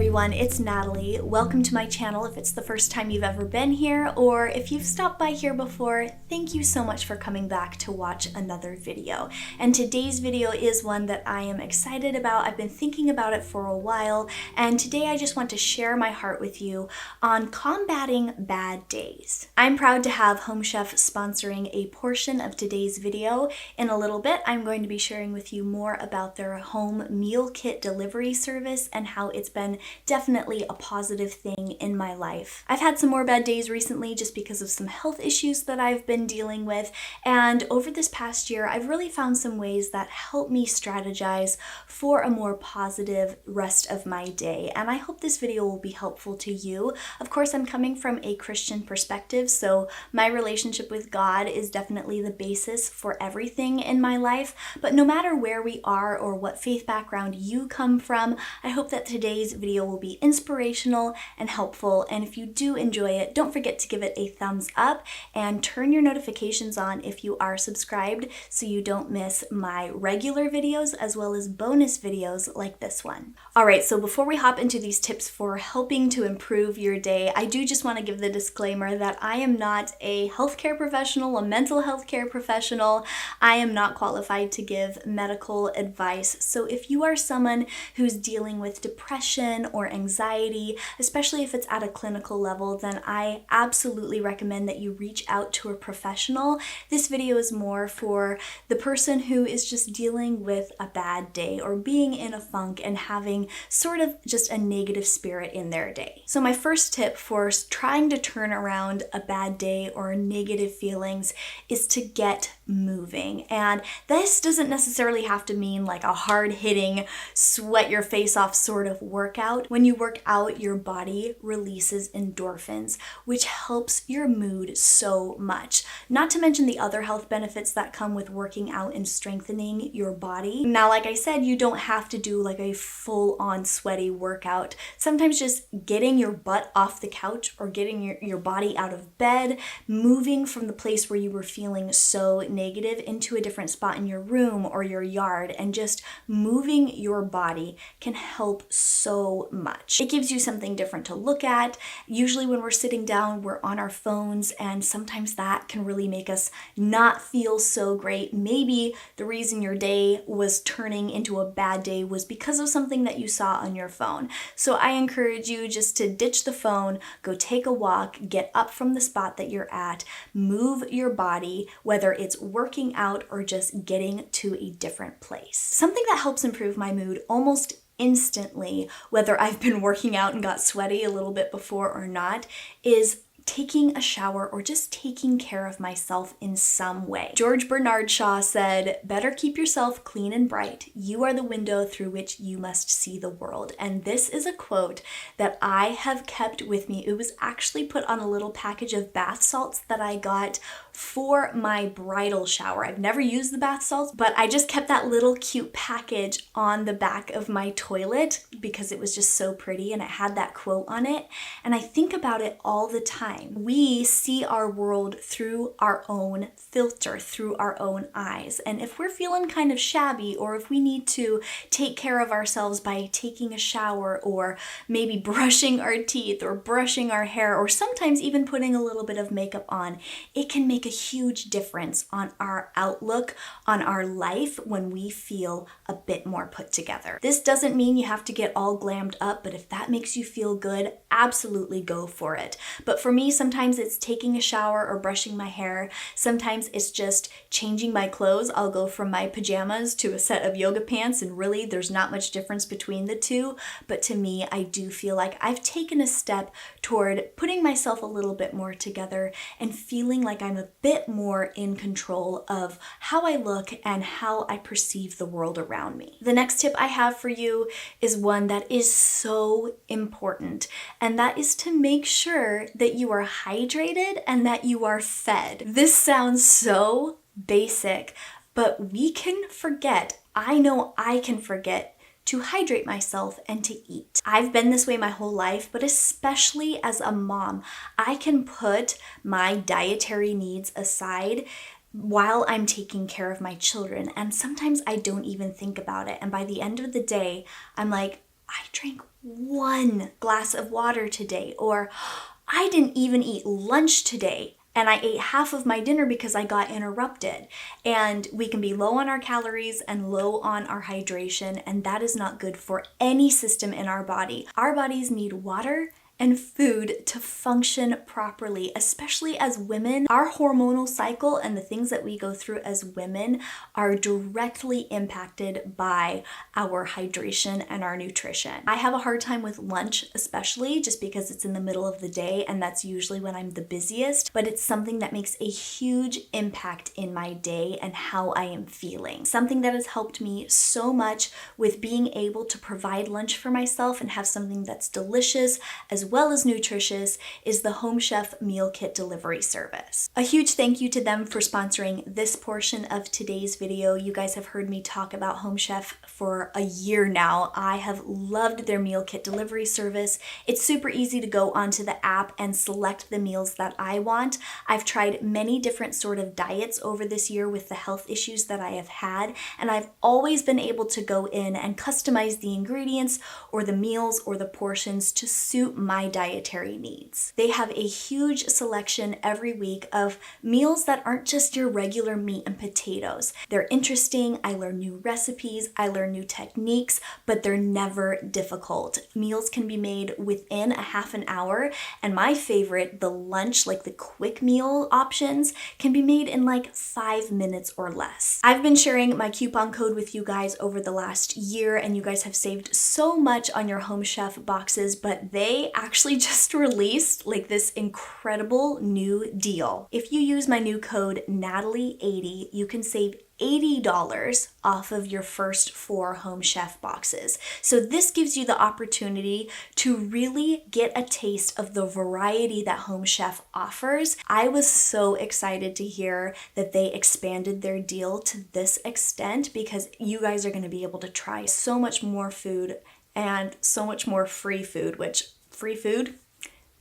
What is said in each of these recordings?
everyone, it's Natalie. Welcome to my channel if it's the first time you've ever been here, or if you've stopped by here before, thank you so much for coming back to watch another video. And today's video is one that I am excited about. I've been thinking about it for a while, and today I just want to share my heart with you on combating bad days. I'm proud to have Home Chef sponsoring a portion of today's video. In a little bit, I'm going to be sharing with you more about their home meal kit delivery service and how it's been definitely a positive thing in my life. I've had some more bad days recently just because of some health issues that I've been dealing with, and over this past year I've really found some ways that help me strategize for a more positive rest of my day, and I hope this video will be helpful to you. Of course, I'm coming from a Christian perspective, so my relationship with God is definitely the basis for everything in my life, but no matter where we are or what faith background you come from, I hope that today's video will be inspirational and helpful, and if you do enjoy it, don't forget to give it a thumbs up and turn your notifications on if you are subscribed so you don't miss my regular videos as well as bonus videos like this one. Alright, so before we hop into these tips for helping to improve your day, I do just want to give the disclaimer that I am not a healthcare professional, a mental health care professional. I am not qualified to give medical advice, so if you are someone who's dealing with depression or anxiety, especially if it's at a clinical level, then I absolutely recommend that you reach out to a professional. This video is more for the person who is just dealing with a bad day or being in a funk and having sort of just a negative spirit in their day. So my first tip for trying to turn around a bad day or negative feelings is to get moving. And this doesn't necessarily have to mean like a hard-hitting, sweat your face off sort of workout. When you work out, your body releases endorphins, which helps your mood so much. Not to mention the other health benefits that come with working out and strengthening your body. Now, like I said, you don't have to do like a full-on sweaty workout. Sometimes just getting your butt off the couch or getting your body out of bed, moving from the place where you were feeling so negative into a different spot in your room or your yard, and just moving your body can help so much. It gives you something different to look at. Usually when we're sitting down, we're on our phones, and sometimes that can really make us not feel so great. Maybe the reason your day was turning into a bad day was because of something that you saw on your phone. So I encourage you just to ditch the phone, go take a walk, get up from the spot that you're at, move your body, whether it's working out or just getting to a different place. Something that helps improve my mood almost instantly, whether I've been working out and got sweaty a little bit before or not, is taking a shower or just taking care of myself in some way. George Bernard Shaw said, "Better keep yourself clean and bright. You are the window through which you must see the world." And this is a quote that I have kept with me. It was actually put on a little package of bath salts that I got for my bridal shower. I've never used the bath salts, but I just kept that little cute package on the back of my toilet because it was just so pretty and it had that quote on it. And I think about it all the time. We see our world through our own filter, through our own eyes. And if we're feeling kind of shabby, or if we need to take care of ourselves by taking a shower or maybe brushing our teeth or brushing our hair, or sometimes even putting a little bit of makeup on, it can make a huge difference on our outlook, on our life when we feel a bit more put together. This doesn't mean you have to get all glammed up, but if that makes you feel good, absolutely go for it. But for me, sometimes it's taking a shower or brushing my hair. Sometimes it's just changing my clothes. I'll go from my pajamas to a set of yoga pants, and really there's not much difference between the two. But to me, I do feel like I've taken a step toward putting myself a little bit more together and feeling like I'm a bit more in control of how I look and how I perceive the world around me. The next tip I have for you is one that is so important, and that is to make sure that you are hydrated and that you are fed. This sounds so basic, but we can forget. I know I can forget to hydrate myself and to eat. I've been this way my whole life, but especially as a mom, I can put my dietary needs aside while I'm taking care of my children, and sometimes I don't even think about it, and by the end of the day, I'm like, I drank one glass of water today, or I didn't even eat lunch today and I ate half of my dinner because I got interrupted. And we can be low on our calories and low on our hydration, and that is not good for any system in our body. Our bodies need water and food to function properly, especially as women. Our hormonal cycle and the things that we go through as women are directly impacted by our hydration and our nutrition. I have a hard time with lunch, especially just because it's in the middle of the day and that's usually when I'm the busiest, but it's something that makes a huge impact in my day and how I am feeling. Something that has helped me so much with being able to provide lunch for myself and have something that's delicious as well as nutritious is the Home Chef Meal Kit delivery service. A huge thank you to them for sponsoring this portion of today's video. You guys have heard me talk about Home Chef for a year now. I have loved their meal kit delivery service. It's super easy to go onto the app and select the meals that I want. I've tried many different sort of diets over this year with the health issues that I have had, and I've always been able to go in and customize the ingredients or the meals or the portions to suit my dietary needs. They have a huge selection every week of meals that aren't just your regular meat and potatoes. They're interesting, I learn new recipes, I learn new techniques, but they're never difficult. Meals can be made within a half an hour, and my favorite, the lunch, like the quick meal options, can be made in like 5 minutes or less. I've been sharing my coupon code with you guys over the last year, and you guys have saved so much on your Home Chef boxes, but they actually just released like this incredible new deal. If you use my new code Natalie80, you can save $80 off of your first 4 Home Chef boxes. So this gives you the opportunity to really get a taste of the variety that Home Chef offers. I was so excited to hear that they expanded their deal to this extent because you guys are going to be able to try so much more food and so much more free food, which free food,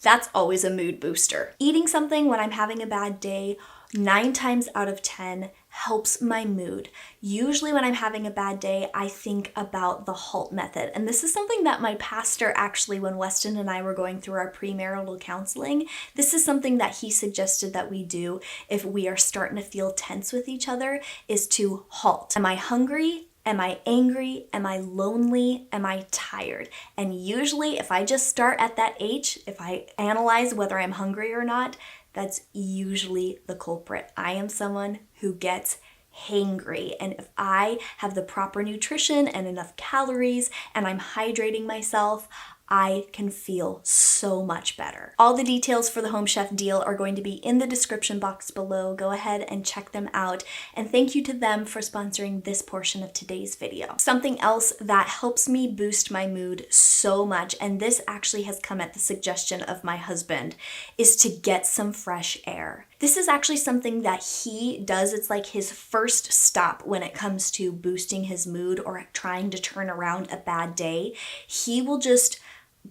that's always a mood booster. Eating something when I'm having a bad day 9 times out of 10 helps my mood. Usually when I'm having a bad day, I think about the HALT method. And this is something that my pastor actually, when Weston and I were going through our premarital counseling, this is something that he suggested that we do if we are starting to feel tense with each other, is to halt. Am I hungry? Am I angry? Am I lonely? Am I tired? And usually if I just start at that H, if I analyze whether I'm hungry or not, that's usually the culprit. I am someone who gets hangry, and if I have the proper nutrition and enough calories and I'm hydrating myself, I can feel so much better. All the details for the Home Chef deal are going to be in the description box below. Go ahead and check them out. And thank you to them for sponsoring this portion of today's video. Something else that helps me boost my mood so much, and this actually has come at the suggestion of my husband, is to get some fresh air. This is actually something that he does. It's like his first stop when it comes to boosting his mood or trying to turn around a bad day. He will just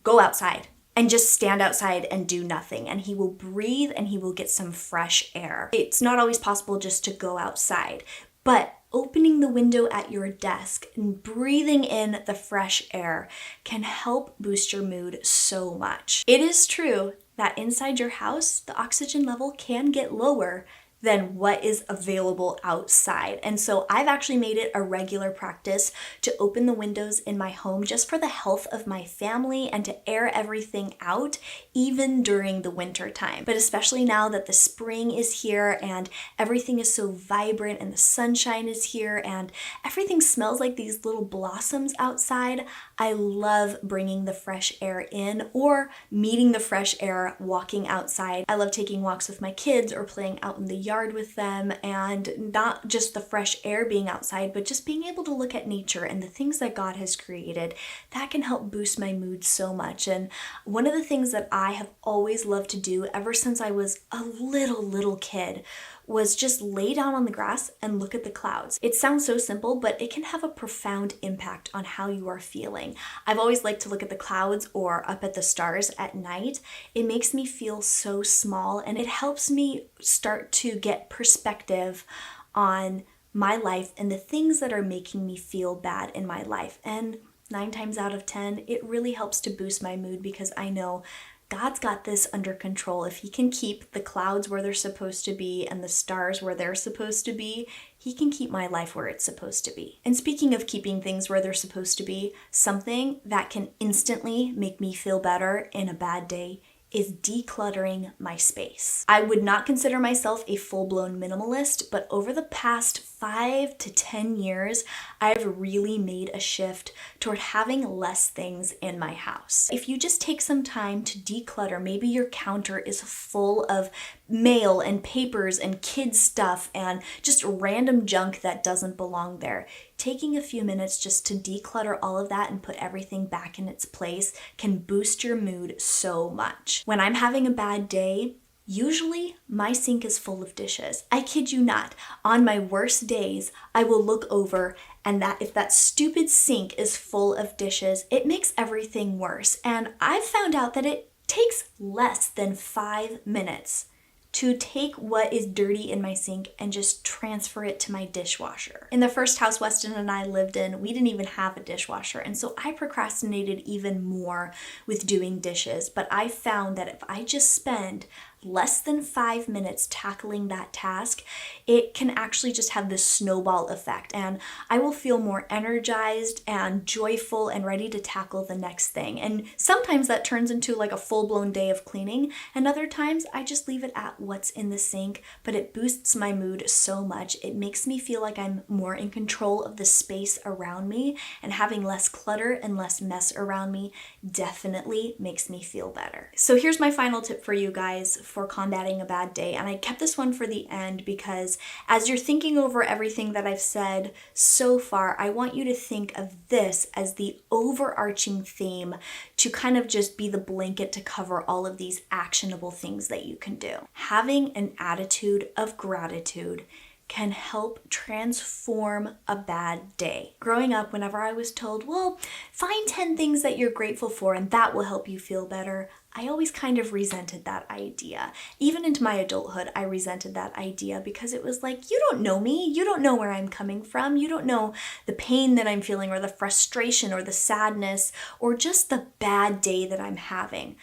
go outside and just stand outside and do nothing, and he will breathe and he will get some fresh air. It's not always possible just to go outside, but opening the window at your desk and breathing in the fresh air can help boost your mood so much. It is true that inside your house, the oxygen level can get lower than what is available outside. And so I've actually made it a regular practice to open the windows in my home just for the health of my family and to air everything out, even during the winter time. But especially now that the spring is here and everything is so vibrant and the sunshine is here and everything smells like these little blossoms outside, I love bringing the fresh air in or meeting the fresh air walking outside. I love taking walks with my kids or playing out in the yard with them, and not just the fresh air being outside, but just being able to look at nature and the things that God has created. That can help boost my mood so much. And one of the things that I have always loved to do ever since I was a little kid was just lay down on the grass and look at the clouds. It sounds so simple, but it can have a profound impact on how you are feeling. I've always liked to look at the clouds or up at the stars at night. It makes me feel so small, and it helps me start to get perspective on my life and the things that are making me feel bad in my life. And 9 times out of 10, it really helps to boost my mood because I know God's got this under control. If He can keep the clouds where they're supposed to be and the stars where they're supposed to be, He can keep my life where it's supposed to be. And speaking of keeping things where they're supposed to be, something that can instantly make me feel better in a bad day is decluttering my space. I would not consider myself a full-blown minimalist, but over the past 5 to 10 years, I've really made a shift toward having less things in my house. If you just take some time to declutter, maybe your counter is full of mail and papers and kids stuff and just random junk that doesn't belong there. Taking a few minutes just to declutter all of that and put everything back in its place can boost your mood so much. When I'm having a bad day, usually my sink is full of dishes. I kid you not. On my worst days, I will look over and that if that stupid sink is full of dishes, it makes everything worse. And I've found out that it takes less than 5 minutes to take what is dirty in my sink and just transfer it to my dishwasher. In the first house Weston and I lived in, we didn't even have a dishwasher, and so I procrastinated even more with doing dishes, but I found that if I just spend less than 5 minutes tackling that task, it can actually just have this snowball effect, and I will feel more energized and joyful and ready to tackle the next thing. And sometimes that turns into like a full-blown day of cleaning, and other times I just leave it at what's in the sink, but it boosts my mood so much. It makes me feel like I'm more in control of the space around me, and having less clutter and less mess around me definitely makes me feel better. So here's my final tip for you guys for combating a bad day, and I kept this one for the end because as you're thinking over everything that I've said so far, I want you to think of this as the overarching theme to kind of just be the blanket to cover all of these actionable things that you can do. Having an attitude of gratitude can help transform a bad day. Growing up, whenever I was told, well, find 10 things that you're grateful for and that will help you feel better, I always kind of resented that idea. Even into my adulthood, I resented that idea because it was like, you don't know me, you don't know where I'm coming from, you don't know the pain that I'm feeling or the frustration or the sadness or just the bad day that I'm having.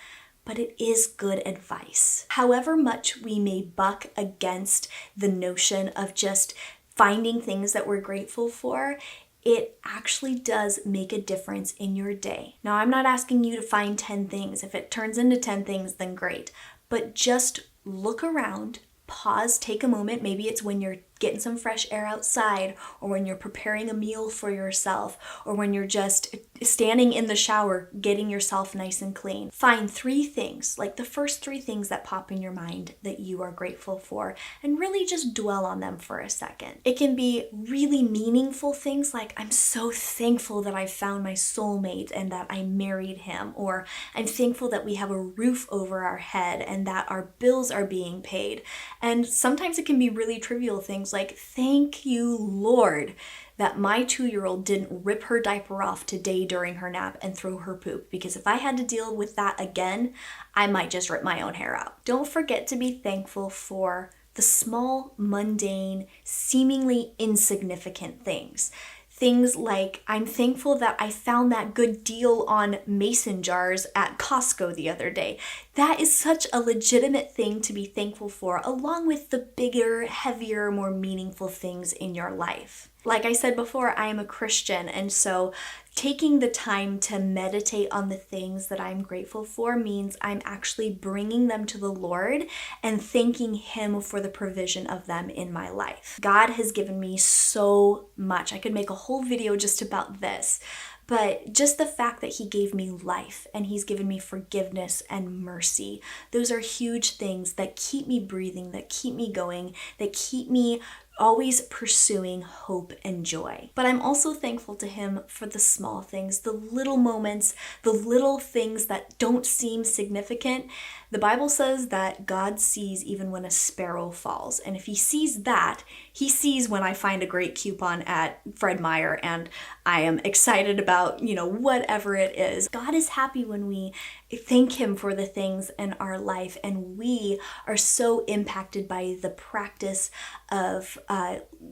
But it is good advice. However much we may buck against the notion of just finding things that we're grateful for, it actually does make a difference in your day. Now, I'm not asking you to find 10 things. If it turns into 10 things, then great. But just look around, pause, take a moment. Maybe it's when you're getting some fresh air outside, or when you're preparing a meal for yourself, or when you're just standing in the shower, getting yourself nice and clean. Find 3 things, like the first 3 things that pop in your mind that you are grateful for, and really just dwell on them for a second. It can be really meaningful things like, I'm so thankful that I found my soulmate and that I married him, or I'm thankful that we have a roof over our head and that our bills are being paid. And sometimes it can be really trivial things like, thank you, Lord, that my 2-year-old didn't rip her diaper off today during her nap and throw her poop, because if I had to deal with that again, I might just rip my own hair out. Don't forget to be thankful for the small, mundane, seemingly insignificant things. Things like, I'm thankful that I found that good deal on mason jars at Costco the other day. That is such a legitimate thing to be thankful for, along with the bigger, heavier, more meaningful things in your life. Like I said before, I am a Christian, and so taking the time to meditate on the things that I'm grateful for means I'm actually bringing them to the Lord and thanking Him for the provision of them in my life. God has given me so much. I could make a whole video just about this. But just the fact that He gave me life and He's given me forgiveness and mercy, those are huge things that keep me breathing, that keep me going, that keep me always pursuing hope and joy. But I'm also thankful to Him for the small things, the little moments, the little things that don't seem significant. The Bible says that God sees even when a sparrow falls. And if He sees that, He sees when I find a great coupon at Fred Meyer and I am excited about, whatever it is. God is happy when we thank Him for the things in our life, and we are so impacted by the practice of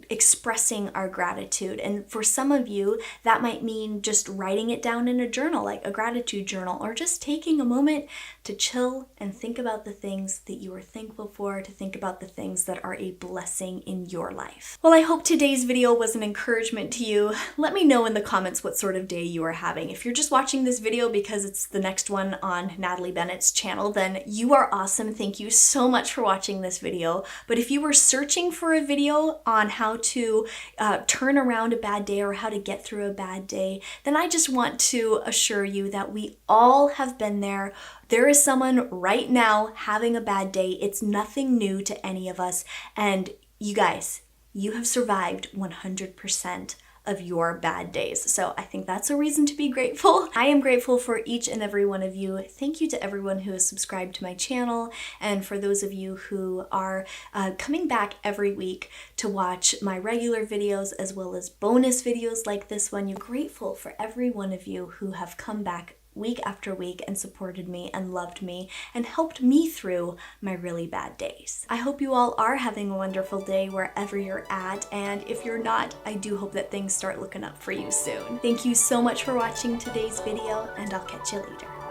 expressing our gratitude. And for some of you, that might mean just writing it down in a journal, like a gratitude journal, or just taking a moment to chill and think about the things that you are thankful for, to think about the things that are a blessing in your life. Well, I hope today's video was an encouragement to you. Let me know in the comments what sort of day you are having. If you're just watching this video because it's the next one on Natalie Bennett's channel, then you are awesome. Thank you so much for watching this video. But if you were searching for a video on how to turn around a bad day or how to get through a bad day, then I just want to assure you that we all have been there. There is someone right now having a bad day. It's nothing new to any of us. And you guys, you have survived 100% of your bad days. So I think that's a reason to be grateful. I am grateful for each and every one of you. Thank you to everyone who has subscribed to my channel, and for those of you who are coming back every week to watch my regular videos as well as bonus videos like this one. You're grateful for every one of you who have come back week after week and supported me and loved me and helped me through my really bad days. I hope you all are having a wonderful day wherever you're at, and if you're not, I do hope that things start looking up for you soon. Thank you so much for watching today's video, and I'll catch you later.